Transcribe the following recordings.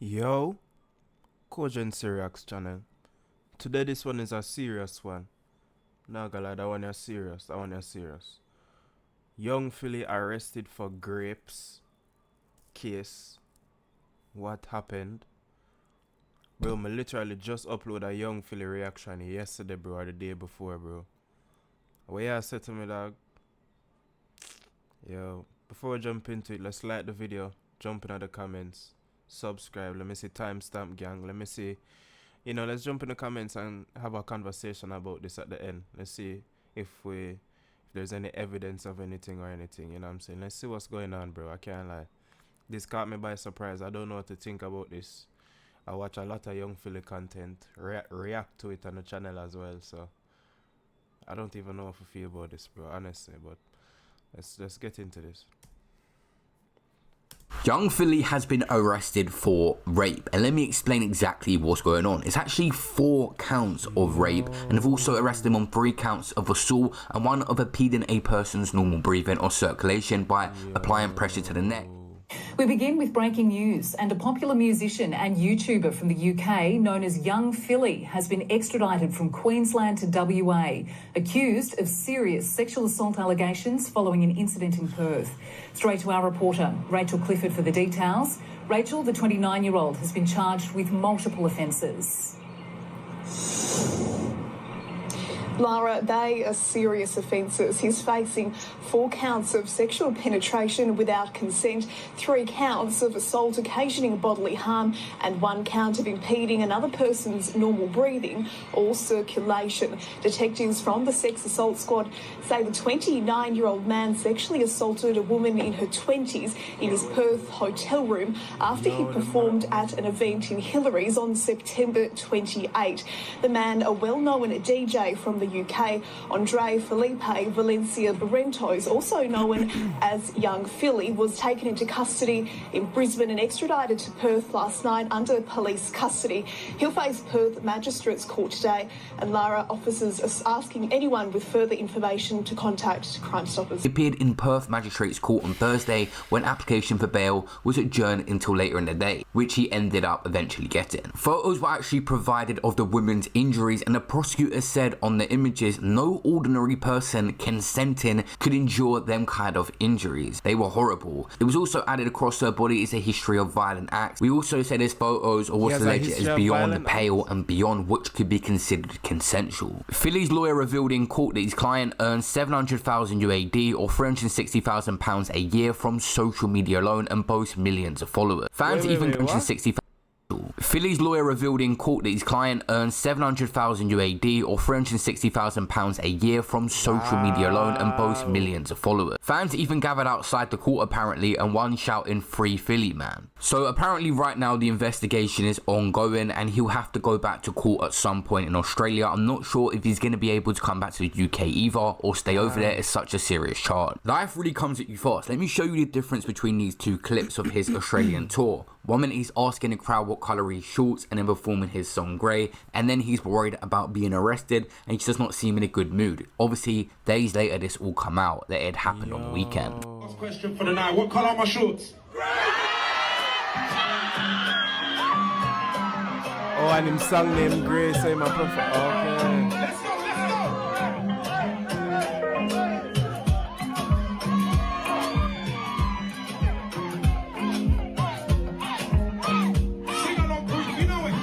Yo, Kogency Reacts channel. Today this one is a serious one. Nah, gala, that one is serious. That one is serious. Young FILLY arrested for grapes case. What happened? Bro, I literally just uploaded a Young FILLY reaction yesterday, bro, or the day before, bro. What you said to me, dog? Yo, before we jump into it, let's like the video, jump in the comments, subscribe. Let me see timestamp gang. Let me see, let's jump in the comments and have a conversation about this at the end. Let's see if there's any evidence of anything or anything, you know what I'm saying? Let's see what's going on, bro. I can't lie. This caught me by surprise. I don't know what to think about this. I watch a lot of Young FILLY content, react to it on the channel as well, so I don't even know how to feel about this, bro, honestly, but let's get into this. Young FILLY has been arrested for rape, and let me explain exactly what's going on. It's actually 4 counts of rape, and they've also arrested him on 3 counts of assault and 1 of impeding a person's normal breathing or circulation by applying pressure to the neck. We begin with breaking news, and a popular musician and YouTuber from the UK known as Young FILLY has been extradited from Queensland to WA, accused of serious sexual assault allegations following an incident in Perth. Straight to our reporter, Rachel Clifford, for the details. Rachel, the 29-year-old, has been charged with multiple offences. Lara, they are serious offences. He's facing 4 counts of sexual penetration without consent, 3 counts of assault occasioning bodily harm, and 1 count of impeding another person's normal breathing or circulation. Detectives from the Sex Assault Squad say the 29-year-old man sexually assaulted a woman in her 20s in his Perth hotel room after he performed at an event in Hillary's on September 28. The man, a well-known DJ from the UK, Andre Felipe Valencia Barrentos, also known as Young FILLY, was taken into custody in Brisbane and extradited to Perth last night under police custody. He'll face Perth Magistrates Court today, and Lara, officers are asking anyone with further information to contact Crime Stoppers. He appeared in Perth Magistrates Court on Thursday when application for bail was adjourned until later in the day, which he ended up eventually getting. Photos were actually provided of the woman's injuries, and the prosecutor said on the images no ordinary person consenting could endure them kind of injuries. They were horrible. It was also added across her body is a history of violent acts. We also said his photos or what's alleged is beyond the pale and beyond which could be considered consensual. FILLY's lawyer revealed in court that his client earns 700,000 UAD or £360,000 a year from social media alone and boasts millions of followers. Fans even mentioned 60,000. FILLY's lawyer revealed in court that his client earns 700,000 UAD or £360,000 a year from social media alone and boasts millions of followers. Fans even gathered outside the court apparently, and one shouting "Free FILLY, man." So apparently right now the investigation is ongoing and he'll have to go back to court at some point in Australia. I'm not sure if he's going to be able to come back to the UK either or stay over there. It's such a serious charge. Life really comes at you fast. Let me show you the difference between these 2 clips of his Australian tour. One minute he's asking the crowd what colour he shorts and then performing his song Grey, and then he's worried about being arrested and he does not seem in a good mood. Obviously, days later this all come out that it had happened on the weekend. Last question for the night, what colour are my shorts? Oh, and him song named Grey, so my perfect. Okay. Let's go, let's go! Sing along, Bruce, you know it.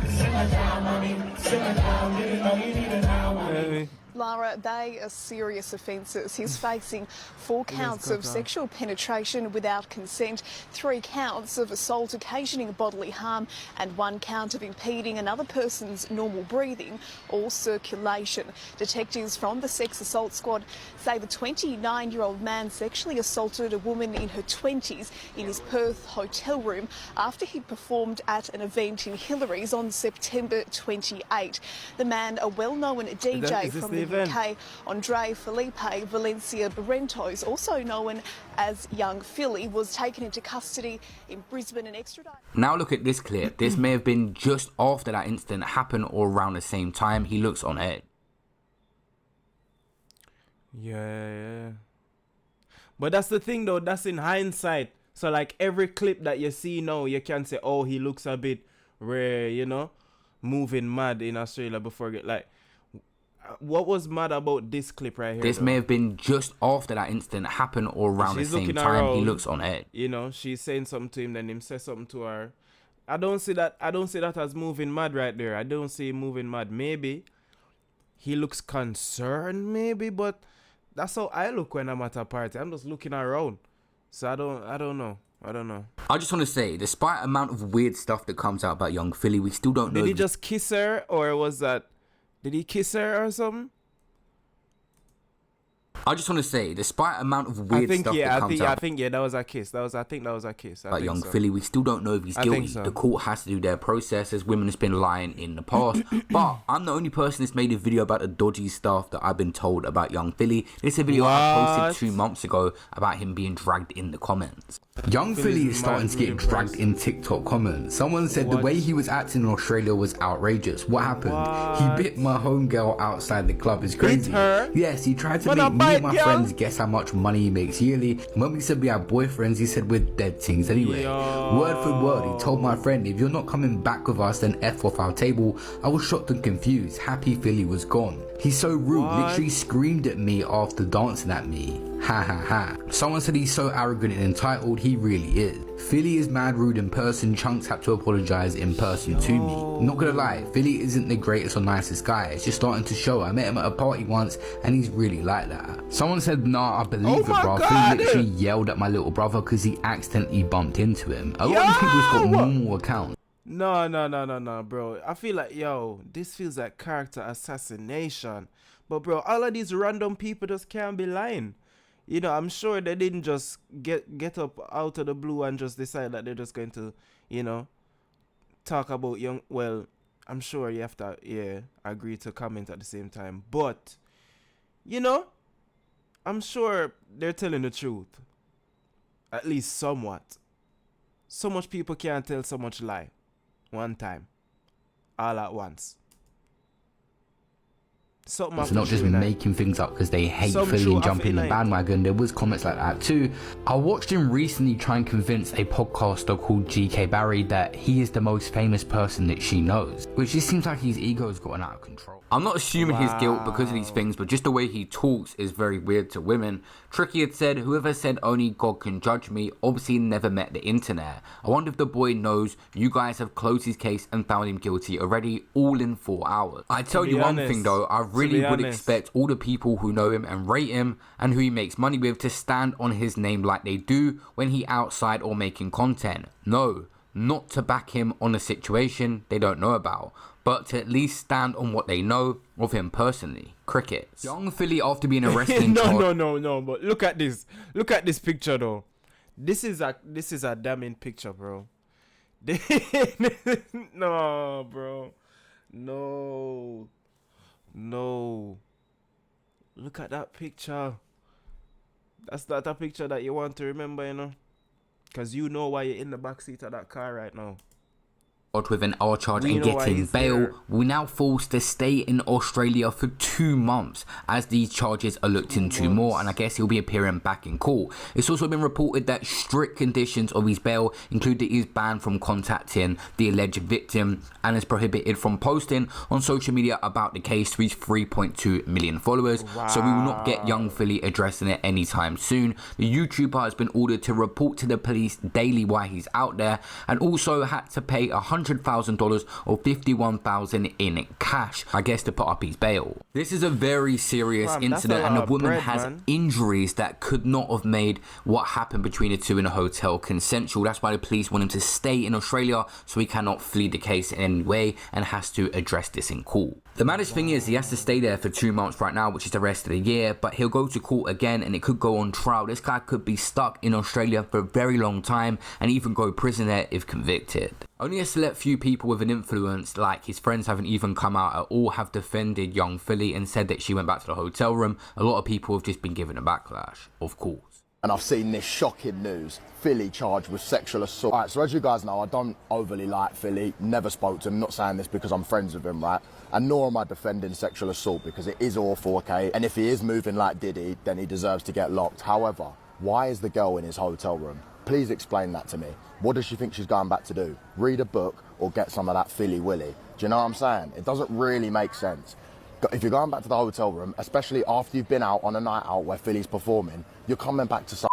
Simmer down, mommy. Simmer down, you know you need an hour. Hey. Lara, they are serious offences. He's facing 4 counts of sexual penetration without consent, 3 counts of assault occasioning bodily harm, and 1 count of impeding another person's normal breathing or circulation. Detectives from the Sex Assault Squad say the 29-year-old man sexually assaulted a woman in her 20s in his Perth hotel room after he performed at an event in Hillary's on September 28. The man, a well-known DJ from the UK, Andre Felipe Valencia Barrentos, also known as Young FILLY, was taken into custody in Brisbane and extradited. Now look at this clip. This may have been just after that incident happened or around the same time. He looks on edge. Yeah. But that's the thing though, that's in hindsight. So like every clip that you see now, you can say, oh, he looks a bit rare, you know, moving mad in Australia before get like. What was mad about this clip right here? This though? may have been just after that incident happened or around the same time. Around, he looks on edge. You know, she's saying something to him, then him says something to her. I don't see that as moving mad right there. I don't see him moving mad. Maybe he looks concerned, maybe, but that's how I look when I'm at a party. I'm just looking around. So I don't know. I just want to say, despite the amount of weird stuff that comes out about young Philly, we still don't know. Did he just kiss her, or was that? Did he kiss her or something? I just want to say, despite the amount of weird stuff that comes out. I think that was a kiss. I think that was a kiss. But young Philly, we still don't know if he's guilty. The court has to do their process, as women have been lying in the past. But I'm the only person that's made a video about the dodgy stuff that I've been told about young Philly. It's a video I posted 2 months ago about him being dragged in the comments. Young Philly is starting to get dragged in TikTok comments. Someone said the way he was acting in Australia was outrageous. What happened? He bit my homegirl outside the club. It's crazy. Yes, he tried to make me and my friends guess how much money he makes yearly. And when we said we have boyfriends, he said we're dead things anyway. Word for word, he told my friend, if you're not coming back with us, then F off our table. I was shocked and confused. Happy Philly was gone. He's so rude, literally screamed at me after dancing at me. Ha ha ha. Someone said he's so arrogant and entitled, he really is. Philly is mad rude in person. Chunks had to apologize in person to me. Not gonna lie, Philly isn't the greatest or nicest guy. It's just starting to show. I met him at a party once and he's really like that. Someone said, nah, I believe it, bro. Philly literally yelled at my little brother because he accidentally bumped into him. A lot of people's got normal accounts. No, bro. I feel like, this feels like character assassination. But bro, all of these random people just can't be lying. You know, I'm sure they didn't just get up out of the blue and just decide that they're just going to, talk about well, I'm sure you have to, agree to comment at the same time. But, I'm sure they're telling the truth. At least somewhat. So much people can't tell so much lie. One time. All at once. It's not just making things up because they hate Philly and jump in the bandwagon. There was comments like that too. I watched him recently try and convince a podcaster called GK Barry that he is the most famous person that she knows, which just seems like his ego's gotten out of control. I'm not assuming his guilt because of these things, but just the way he talks is very weird to women. Tricky had said, whoever said only God can judge me obviously never met the internet. I wonder if the boy knows you guys have closed his case and found him guilty already, all in 4 hours. I tell you one thing though, I really would expect all the people who know him and rate him and who he makes money with to stand on his name like they do when he outside or making content. No, not to back him on a situation they don't know about, but to at least stand on what they know of him personally. Crickets. Young Philly, after being arrested no, but look at this picture though. This is a damning picture, bro. No, bro. No. Look at that picture. That's not a picture that you want to remember, because you know why you're in the backseat of that car right now. With an R charge and getting bail, we're now forced to stay in Australia for 2 months as these charges are looked into more, and I guess he'll be appearing back in court. It's also been reported that strict conditions of his bail include that he's banned from contacting the alleged victim and is prohibited from posting on social media about the case to his 3.2 million followers. So we will not get young Philly addressing it anytime soon. The YouTuber has been ordered to report to the police daily while he's out there, and also had to pay $100,000 or $51,000 in cash, I guess, to put up his bail. This is a very serious incident, and the woman has injuries that could not have made what happened between the two in a hotel consensual. That's why the police want him to stay in Australia, so he cannot flee the case in any way and has to address this in court. The maddest thing is he has to stay there for 2 months right now, which is the rest of the year, but he'll go to court again and it could go on trial. This guy could be stuck in Australia for a very long time and even go prison there if convicted. Only a select few people with an influence, like his friends, haven't even come out at all, have defended young Philly and said that she went back to the hotel room. A lot of people have just been given a backlash, of course. And I've seen this shocking news. Philly charged with sexual assault. All right, so as you guys know, I don't overly like Philly. Never spoke to him. Not saying this because I'm friends with him, right? And nor am I defending sexual assault because it is awful, okay? And if he is moving like Diddy, then he deserves to get locked. However, why is the girl in his hotel room? Please explain that to me. What does she think she's going back to do? Read a book or get some of that Philly Willy? Do you know what I'm saying? It doesn't really make sense. If you're going back to the hotel room, especially after you've been out on a night out where Philly's performing, you're coming back to some.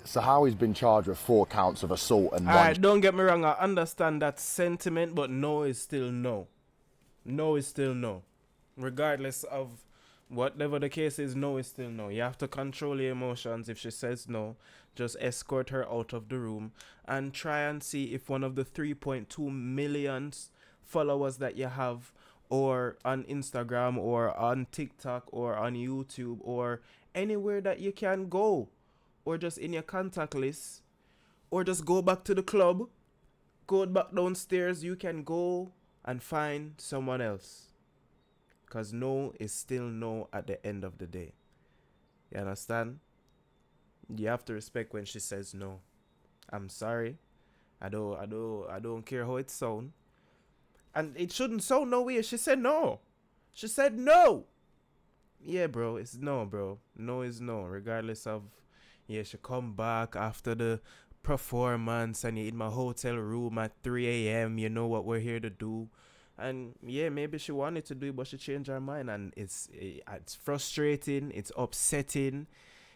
So how he's been charged with 4 counts of assault and one. Alright, don't get me wrong, I understand that sentiment, but no is still no. No is still no. Regardless of whatever the case is, no is still no. You have to control your emotions. If she says no, just escort her out of the room and try and see if one of the 3.2 million followers that you have, or on Instagram or on TikTok or on YouTube or anywhere that you can go, or just in your contact list, or just go back to the club, go back downstairs, you can go and find someone else. Because no is still no at the end of the day. You understand? You have to respect when she says no. I'm sorry. I don't care how it sounds. And it shouldn't sound no way. She said no. She said no. Yeah, bro. It's no, bro. No is no. Regardless of, yeah, she come back after the performance and you're in my hotel room at 3 a.m. You know what we're here to do. And yeah, maybe she wanted to do it, but she changed her mind. And it's frustrating. It's upsetting.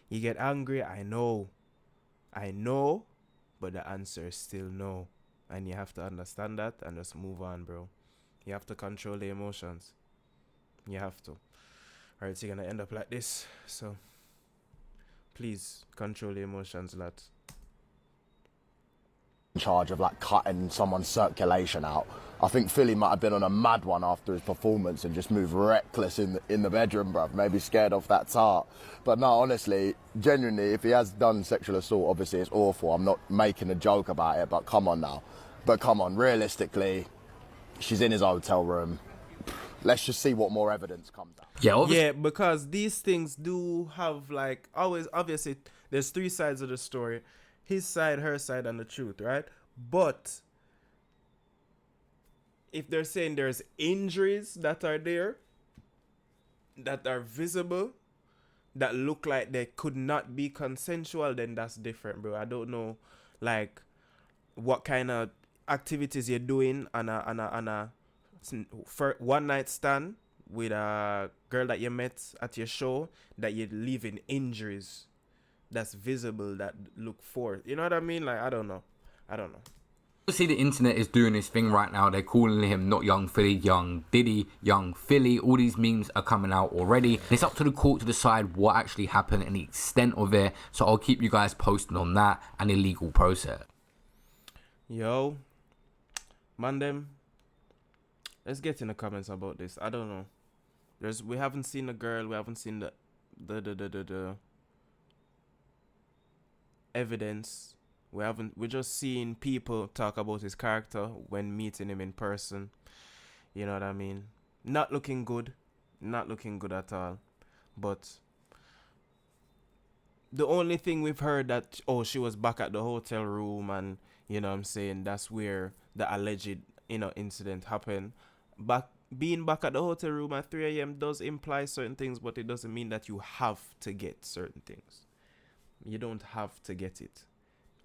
You get angry. I know. But the answer is still no. And you have to understand that and just move on, bro. You have to control the emotions. You have to. Alright, so you're going to end up like this. So, please, control the emotions, lads. In charge of like cutting someone's circulation out. I think Philly might have been on a mad one after his performance and just moved reckless in the bedroom, bruv. Maybe scared off that tart. But no, honestly, genuinely, if he has done sexual assault, obviously it's awful. I'm not making a joke about it, but come on now. But come on, realistically, she's in his hotel room. Let's just see what more evidence comes out. Yeah, because these things do have, like, always, obviously, there's 3 sides of the story. His side, her side, and the truth, right? But if they're saying there's injuries that are there, that are visible, that look like they could not be consensual, then that's different, bro. I don't know, like, what kind of activities you're doing on a one night stand with a girl that you met at your show, that you're leaving injuries that's visible, that look for. You know what I mean? Like, I don't know. See, the internet is doing this thing right now. They're calling him not Young Philly, Young Diddy, Young Philly. All these memes are coming out already. And it's up to the court to decide what actually happened and the extent of it. So I'll keep you guys posted on that and the legal process. Yo, man, them. Let's get in the comments about this. I don't know. We haven't seen the girl. We haven't seen the evidence. We're just seeing people talk about his character when meeting him in person. You know what I mean? Not looking good at all. But the only thing we've heard that, she was back at the hotel room, and you know what I'm saying, that's where the alleged, incident happened. Being back at the hotel room at 3 a.m. does imply certain things, but it doesn't mean that you have to get certain things. You don't have to get it.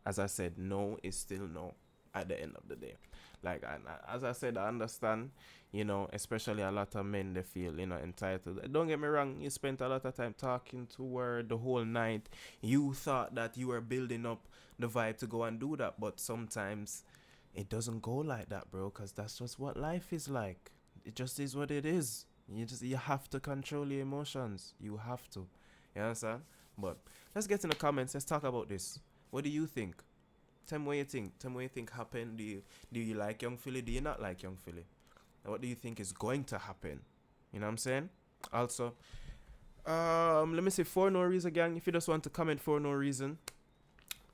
As I said, no is still no at the end of the day. Like, as I said, I understand, especially a lot of men, they feel, entitled. Don't get me wrong, you spent a lot of time talking to her the whole night. You thought that you were building up the vibe to go and do that, but sometimes it doesn't go like that, bro, because that's just what life is like. It just is what it is. You have to control your emotions. You have to. You understand? But let's get in the comments. Let's talk about this. What do you think? Tell me what you think. Tell me what you think happened. Do you like Young Philly? Do you not like Young Philly? And what do you think is going to happen? You know what I'm saying? Also, let me say, for no reason, gang. If you just want to comment for no reason,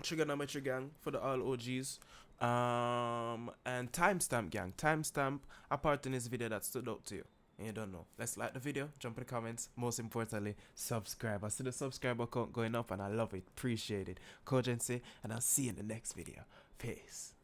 trigger number gang for the all OGs. And timestamp, gang. Timestamp a part in this video that stood out to you. And you don't know. Let's like the video, jump in the comments. Most importantly, subscribe. I see the subscriber count going up and I love it. Appreciate it. Kogency, and I'll see you in the next video. Peace.